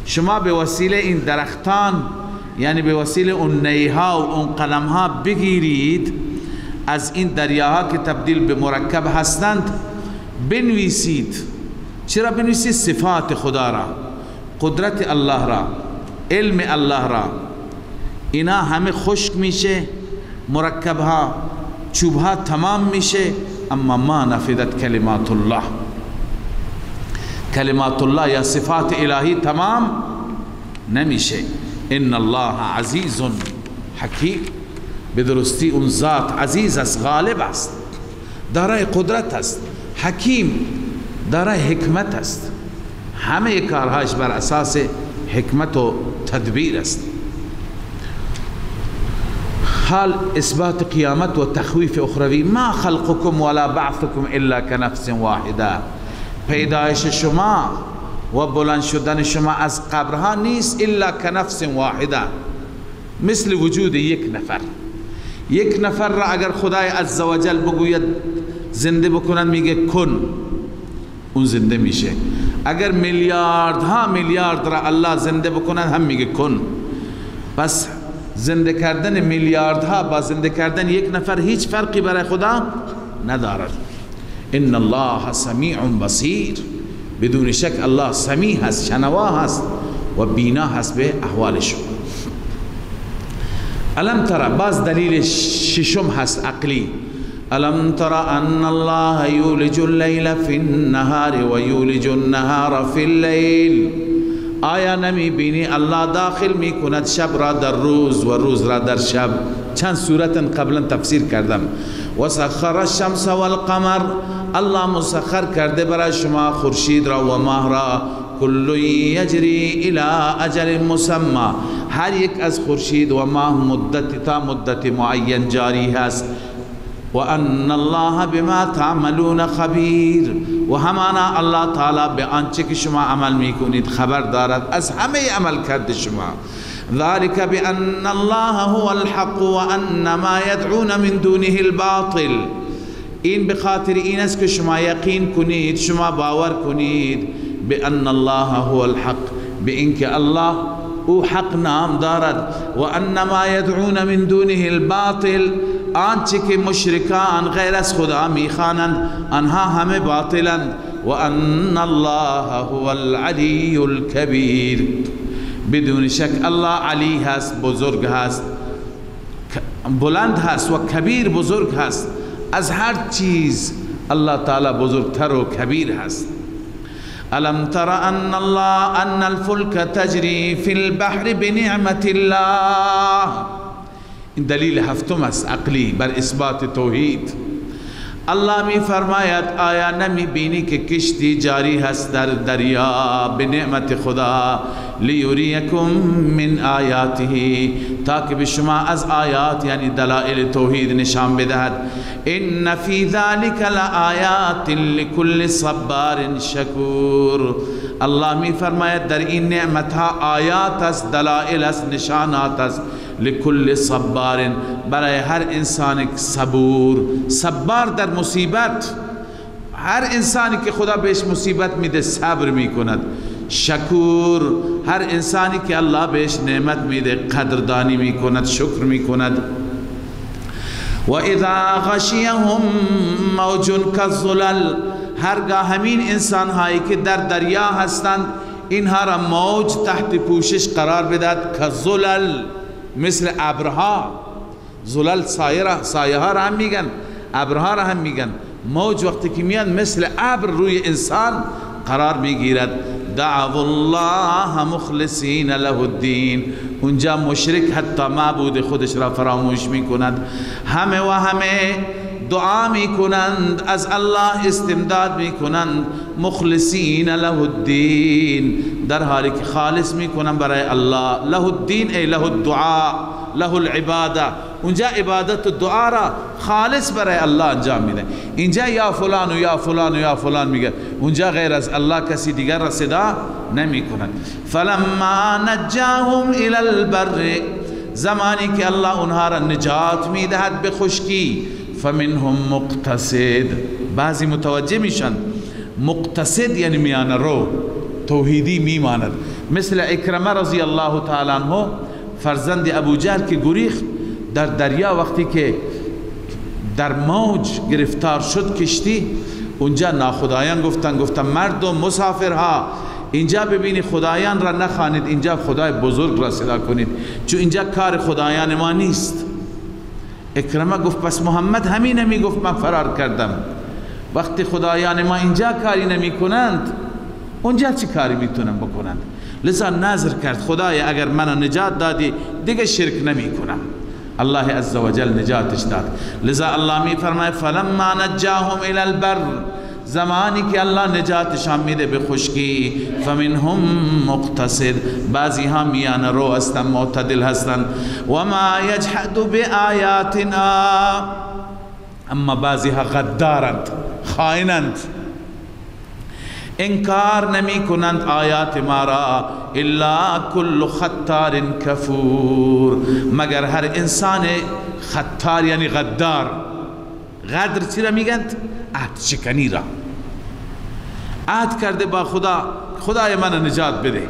شما به وسیله این درختان، یعنی به وسیله اون نیها و اون قلم ها بگیرید، از این دریاها که تبدیل به مرکب هستند بنویسید. چرا بنویسید؟ صفات خدا را، قدرت الله را، علم الله را. اینا همه خشک میشه، مرکب ها، چوب ها تمام میشه، اما ما نفذت کلمات الله، کلمات الله یا صفات الهی تمام نمیشه. ان الله عزیز حکیم، به درستی اون ذات عزیز است، غالب است، دارای قدرت است، حکیم، دارای حکمت است، همه کارهاش بر اساس حکمت و تدبیر است. حال اثبات قیامت و تخویف اخروی. ما خلقكم ولا بعثكم الا كنفس واحده، پیدایش شما و بلند شدن شما از قبرها نیست الا كنفس واحده، مثل وجود یک نفر. یک نفر را اگر خدای عزوجل بگوید زنده بکنن میگه کن، اون زنده میشه. اگر میلیاردها میلیارد را الله زنده بکنن هم میگه کن. پس زنده کردن میلیاردها با زنده کردن یک نفر هیچ فرقی برای خدا ندارد. ان الله سمیع بصیر، بدون شک الله سمیع هست، شنوا هست و بینا هست به احوال شما. الم ترى باز دلیل ششم هست عقلی. الم ترى ان الله یولج اللیل فی النهار و یولج النهار فی اللیل. آیا نمی بینی الله داخل می کند شب را در روز و روز را در شب؟ چند صورت قبلا تفسیر کردم. و سخر الشمس والقمر، الله مسخر کرده برای شما خورشید را و ماه را. کل یجری الی اجل مسمى، هر یک از خورشید و ماه مدت تا مدت معین جاری هست. و ان الله بما تعملون خبیر، و همانا الله تعالی به آنچه که شما عمل میکنید خبر دارد از همه عمل کرده شما. ذلك بأن الله هو الحق و ان ما يدعون من دونه الباطل. این بخاطر این است که شما یقین کنید، شما باور کنید بأن الله هو الحق، به اینکه الله او حق نام دارد. و ان ما يدعون من دونه الباطل، آنچه که مشرکان غیر از خدا میخوانند آنها همه باطلند. و ان الله هو العلی الکبیر، بدون شک الله علی هست، بزرگ هست، بلند هست و کبیر بزرگ هست. از هر چیز الله تعالی بزرگتر و کبیر هست. الم تر ان الله ان الفلك تجری فی البحر بنعمت الله. این دلیل هفتم است عقلی بر اثبات توحید. الله می فرماید آیا نمی بینی که کشتی جاری هست در دریا به نعمت خدا؟ لیوریکم من آیاته، تاکه به شما از آیات یعنی دلائل توحید نشان بدهد. ان فی ذلک لآیات لکل صبار شکور. الله می فرماید در این نعمت ها آیات است، دلائل است، نشانات است. لکل صبار، برای هر انسان صبور، صبر در مصیبت. هر انسانی که خدا بهش مصیبت میده صبر میکند. شکور، هر انسانی که الله بهش نعمت میده قدردانی میکند، شکر میکند. و اذا غشیهم موج کالظلل، هرگاه همین انسان هایی که در دریا هستند اینها را موج تحت پوشش قرار بدهد. کالظلل، مثل ابرها. زلل سایه ها را هم میگن، ابرها را هم میگن. موج وقتی که میاد مثل ابر روی انسان قرار میگیرد. دعوا الله مخلصین له الدین، اونجا مشرک حتی معبود خودش را فراموش میکند. همه و همه دعا میکنند، از الله استمداد میکنند. مخلصین له الدین، در حالی که خالص میکنند برای الله. له الدین ای له الدعاء له العباده، اونجا عبادت و دعا را خالص برای الله انجام میده. اینجا یا فلان و یا فلان و یا فلان میگه، اونجا غیر از الله کسی دیگر را صدا نمی کند. فلما نجاهم الى البر، زمانی که الله اونها را نجات میدهد به خشکی. فمنهم مقتصد، بعضی متوجه میشن. مقتصد یعنی میانه رو، توحیدی میماند. مثل اکرمه رضی الله تعالی عنه، فرزند ابو جهل که گریخت در دریا، وقتی که در موج گرفتار شد کشتی، اونجا ناخدایان گفتن مردم مسافرها اینجا ببینی خدایان را نخوانید، اینجا خدای بزرگ را صدا کنید، چون اینجا کار خدایان ما نیست. اکرمه گفت پس محمد همین نمی گفت من فرار کردم. وقتی خدایان ما اینجا کاری نمی کنند اونجا چی کاری میتونن بکنند؟ لذا نظر کرد خدای اگر منو نجات دادی دیگه شرک نمی کنم. الله عزوجل نجاتش داد. لذا الله می فرماید فلما نجاهم الى البر، زمانی که الله نجاتشان میده به خشکی. فمنهم مقتصد، بعضی ها میان رو هستن، معتدل هستن. و ما یجحد بآیاتنا، اما بعضی ها غدارند، خائنند، انکار نمی کنند آیات ما را. الا کل خطار کفور، مگر هر انسان خطار یعنی غدار. غدر چی را میگند؟ عهد شکنی را. عهد کرده با خدا، خدای من نجات بده.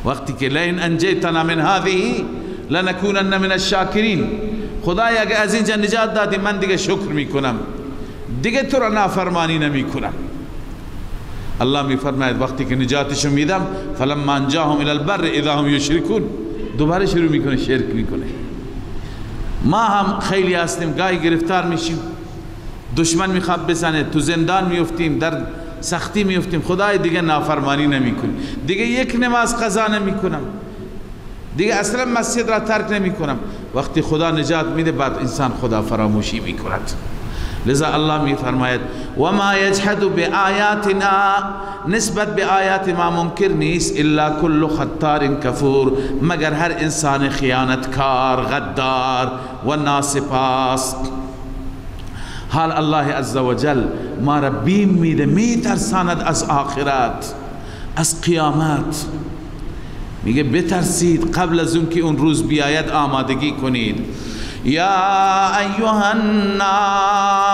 وقتی که لئن انجیتنا من هذه لنکونن من الشاکرین، خدای اگه از اینجا نجات دادی من دیگه شکر میکنم. دیگه تو را نافرمانی نمی کنم. الله می فرماید وقتی که نجاتشون میدم فلما انجاهم الی البر اذا هم یشرکون، دوباره شروع میکنه شرک میکنه. ما هم خیلی هستیم گاهی گرفتار میشیم، دشمن میخواد بزنه، تو زندان میفتیم، در سختی میفتیم، خدای دیگه نافرمانی نمیکنیم، دیگه یک نماز قضا نمیکنم، دیگه اصلا مسجد را ترک نمیکنم. وقتی خدا نجات میده بعد انسان خدا فراموشی میکند. لذا الله می فرماید و ما یجحد بآیاتنا، نسبت به آیات ما منکر نیست الا کل خطار کفور، مگر هر انسان خیانتکار، غدار و ناسپاس. حال الله عزوجل ما را بیم میده، میترساند از آخرت، از قیامت. میگه بترسید قبل از اون که اون روز بیاید آمادگی کنید. یا ایها الناس،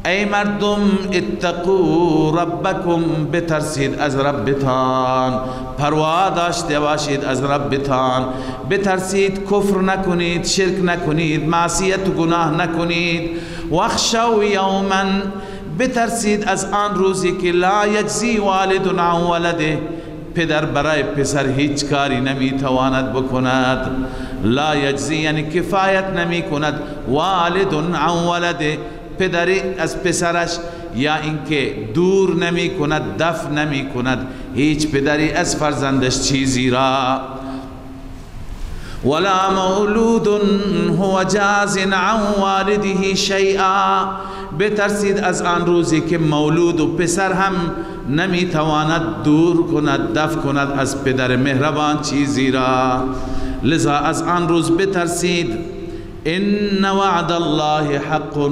ای مردم، اتقوا ربکم، بترسید از ربتان، پروا داشته باشید از ربتان، بترسید کفر نکنید، شرک نکنید، معصیت و گناه نکنید. واخشوا یوما، بترسید از آن روزی که لا یجزی والد عن ولده، پدر برای پسر هیچ کاری نمیتواند بکند. لا یجزی یعنی کفایت نمی کند، والد عن ولده، پدری از پسرش، یا اینکه دور نمی کند، دفع نمی کند هیچ پدری از فرزندش چیزی را. ولا مولود هو جاز عن والده شیئا، بترسید از آن روزی که مولود و پسر هم نمیتواند دور کند، دفع کند از پدر مهربان چیزی را. لذا از آن روز بترسید. ان وعد الله حق،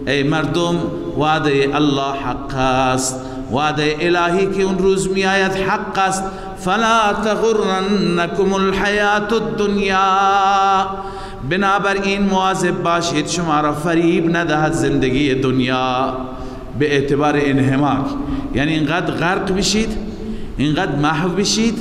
ای مردم وعده الله حق است، وعده الهی که اون روز می آید حق است. فلا تغرنکم الحیات الدنیا، بنابراین مواظب باشید شما را فریب ندهد زندگی دنیا به اعتبار انحماک، یعنی اینقدر غرق بشید، اینقدر محو بشید،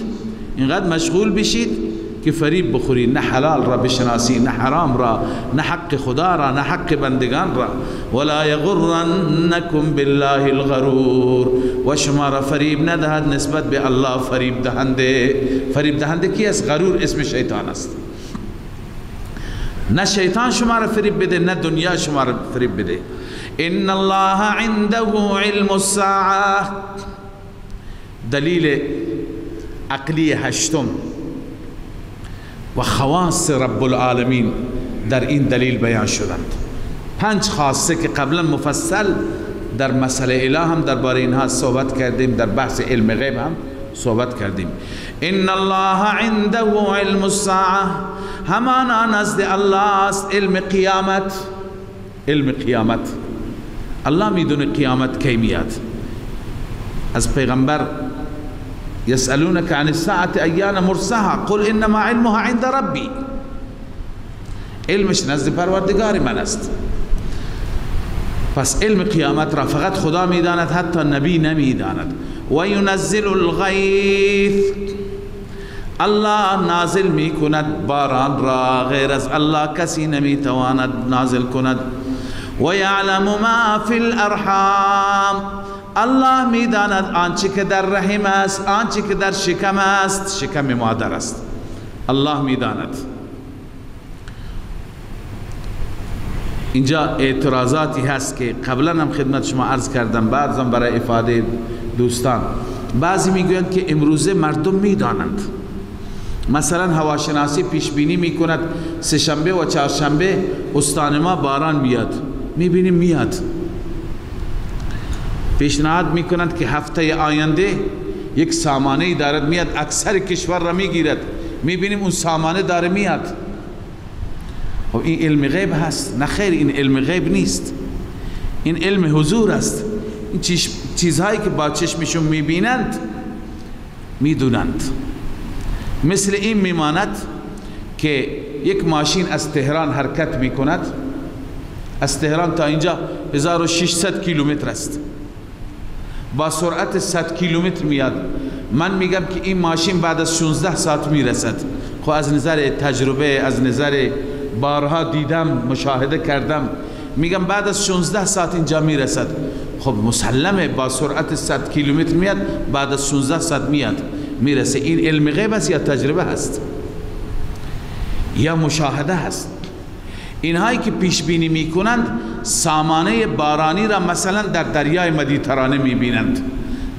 اینقدر مشغول بشید که فریب بخورید، نه حلال را بشناسی، نه حرام را، نه حق خدا را، نه حق بندگان را. ولا یغرنکم بالله الغرور، و شما را فریب ندهد نسبت به الله فریب دهنده. فریب دهنده کی است؟ غرور اسم شیطان است. نه شیطان شما را فریب بده، نه دنیا شما را فریب بده. ان الله عنده علم الساعه، دلیل عقلی هشتم و خواص رب العالمین در این دلیل بیان شدند. 5 خاصه که قبلا مفصل در مسئله اله هم درباره اینها صحبت کردیم، در بحث علم غیب هم صحبت کردیم. ان الله عنده علم الساعه، همانا نزد الله است علم قیامت. علم قیامت الله میدونه قیامت کی میاد. از پیغمبر یسألونک عن الساعة ایان مرساها قل انما علمها عند ربی، علمش نزد پروردگار من است. پس علم قیامت را فقط خدا میداند، حتی نبی نمیداند. و ینزل الغیث، الله نازل میکند باران را، غیر از الله کسی نمیتواند نازل کند. و یعلم ما فی الارحام، الله میداند آنچه که در رحم است، آنچه که در شکم است، شکم مادر است، الله میداند. اینجا اعتراضاتی هست که قبلا هم خدمت شما عرض کردم، بعضم برای افاده دوستان. بعضی میگویند که امروزه مردم میدانند، مثلا هواشناسی پیش بینی میکند سه شنبه و چهارشنبه استان ما باران میاد، میبینیم میاد. پیشنهاد میکنند که هفته آینده یک سامانه دارد میاد، اکثر کشور را میگیرد، میبینیم اون سامانه داره میاد. و این علم غیب هست؟ نه خیر، این علم غیب نیست، این علم حضور است. این چیزهایی که با چشمشون میبینند میدونند. مثل این میماند که یک ماشین از تهران حرکت میکند، از تهران تا اینجا 1600 کیلومتر است، با سرعت 100 کیلومتر میاد. من میگم که این ماشین بعد از 16 ساعت میرسد. خب از نظر تجربه، از نظر بارها دیدم، مشاهده کردم، میگن بعد از 16 ساعت اینجا میرسد. خب مسلمه با سرعت 100 کیلومتر میاد، بعد از 16 ساعت میاد میرسه. این علم غیب است یا تجربه هست یا مشاهده هست؟ اینهایی که پیش بینی میکنند سامانه بارانی را مثلا در دریای مدیترانه میبینند،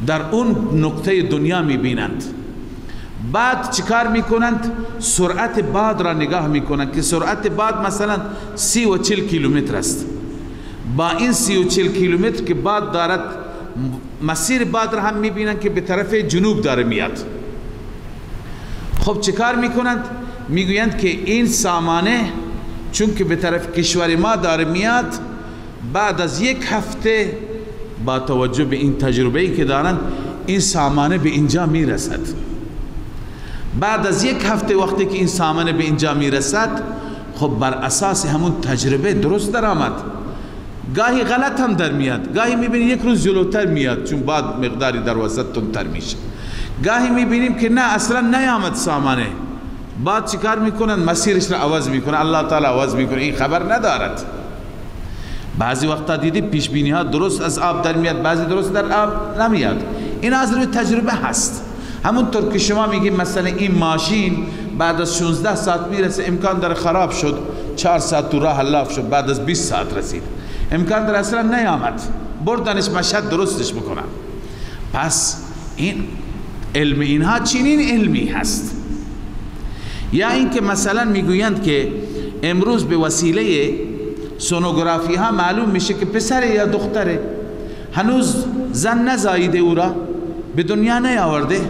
در اون نقطه دنیا میبینند. بعد چیکار میکنند؟ سرعت باد را نگاه میکنند که سرعت باد مثلا 30 و 40 کیلومتر است. با این 30 و 40 کیلومتر که باد دارد، مسیر باد را هم میبینند که به طرف جنوب داره میاد. خب چیکار میکنند؟ میگویند که این سامانه چون که به طرف کشور ما داره میاد، بعد از 1 هفته با توجه به این تجربه‌ای که دارند این سامانه به اینجا میرسد. بعد از 1 هفته وقتی که این سامانه به اینجا میرسد، خب بر اساس همون تجربه درست در آمد. گاهی غلط هم در میاد، گاهی میبینید 1 روز جلوتر میاد چون بعد مقداری در وسط تندتر میشه. گاهی میبینیم که نه اصلا نیامد سامانه، بعد چیکار میکنن؟ مسیرش را عوض میکنه، الله تعالی عوض میکنه، این خبر ندارد. بعضی وقتا دیدید پیش بینی ها درست از آب در میاد، بعضی درست در آب نمیاد. این از روی تجربه هست. همونطور که شما میگید مثلا این ماشین بعد از 16 ساعت میرسه، امکان داره خراب شد، 4 ساعت تو راه هلاک شد، بعد از 20 ساعت رسید، امکان داره اصلا نیامد، بردنش مشهد درستش بکنن. پس این علم اینها چنین علمی هست. یا اینکه مثلا میگویند که امروز به وسیله سونوگرافی ها معلوم میشه که پسر یا دختره، هنوز زن نزاییده، او را به دنیا نیاورده،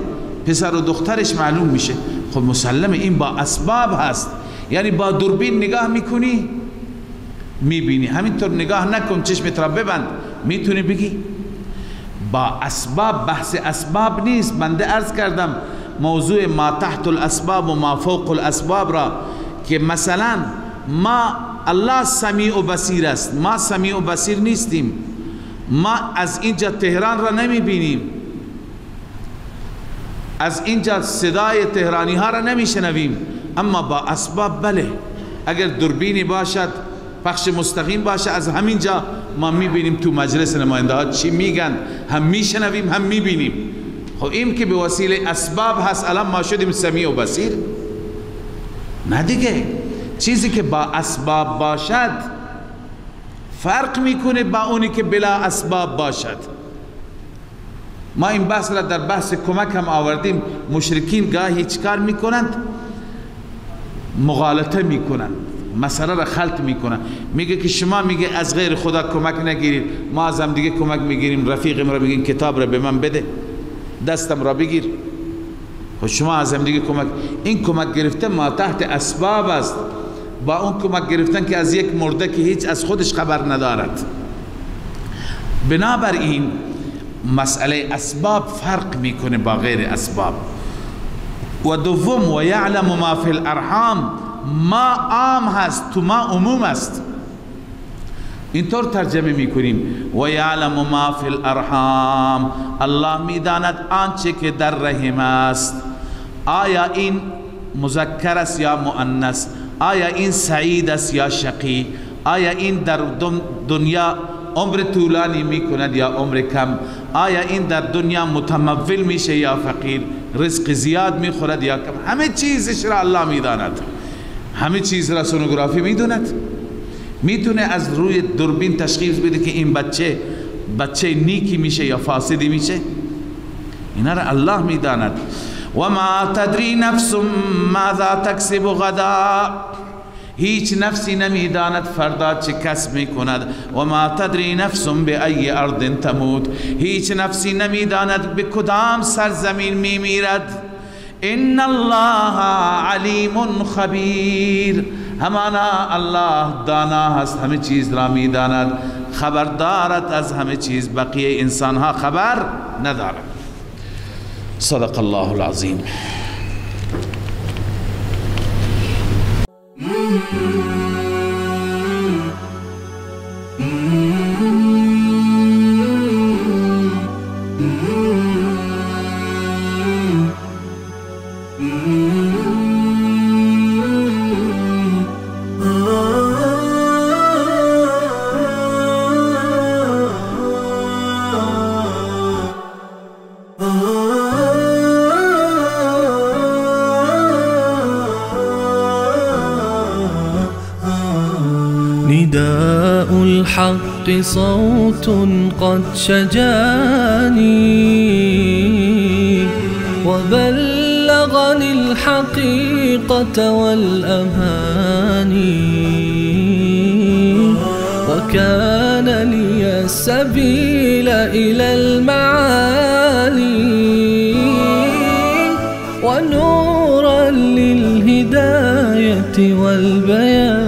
پسر و دخترش معلوم میشه. خب مسلمه این با اسباب هست، یعنی با دوربین نگاه میکنی میبینی، همینطور نگاه نکن چشمت را ببند میتونی بگی. با اسباب، بحث اسباب نیست. بنده عرض کردم موضوع ما تحت الاسباب و ما فوق الاسباب را، که مثلا ما الله سمیع و بصیر است، ما سمیع و بصیر نیستیم، ما از اینجا تهران را نمی بینیم، از اینجا صدای تهرانی ها را نمی شنویم، اما با اسباب بله. اگر دوربینی باشد، پخش مستقیم باشه، از همینجا ما می بینیم تو مجلس نماینده ها چی میگن، هم می شنویم هم می بینیم. خب این که به وسیله اسباب هست الان ما شدیم سمیع و بصیر؟ نه دیگه. چیزی که با اسباب باشد فرق میکنه با اونی که بلا اسباب باشد. ما این بحث را در بحث کمک هم آوردیم. مشرکین گاهی چیکار میکنند؟ مغالطه میکنند، مسئله را خلط میکنند. میگه که شما میگه از غیر خدا کمک نگیرید، ما از هم دیگه کمک میگیریم. رفیقم را میگین کتاب را به من بده، دستم را بگیر. خب شما از هم دیگه کمک، این کمک گرفتن ما تحت اسباب است، با اون کمک گرفتن که از یک مرده که هیچ از خودش خبر ندارد. بنابراین مسئله اسباب فرق میکنه با غیر اسباب. و دوم و یعلم ما فی الارحام، ما عام هست، تو ما عموم است. اینطور ترجمه میکنیم و یعلم ما فی الارحام، الله میداند آنچه که در رحم است. آیا این مذکر است یا مؤنث؟ آیا این سعید است یا شقی؟ آیا این در دنیا عمر طولانی میکند یا عمر کم؟ آیا این در دنیا متمول میشه یا فقیر؟ رزق زیاد میخورد یا کم؟ همه چیزش را الله میداند، همه چیز را سونوگرافی میدوند. میتونه از روی دوربین تشخیص بده که این بچه نیکی میشه یا فاسدی میشه. اینا را الله میداند. و ما تدری نفس ماذا تکسب غدا، هیچ نفسی نمیداند فردا چه کسب میکند. و ما تدری نفس بأی ارض تموت، هیچ نفسی نمیداند به کدام سرزمین میمیرد. ان الله علیم خبیر، همانا الله دانا هست، همه چیز را میداند، خبر دارد از همه چیز، بقیه انسان ها خبر ندارد. صدق الله العظیم. نداء الحق صوت قد شجاني وبلغني الحقيقة والأماني وكان لي السبيل إلى المعالي ونورا للهداية والبيان.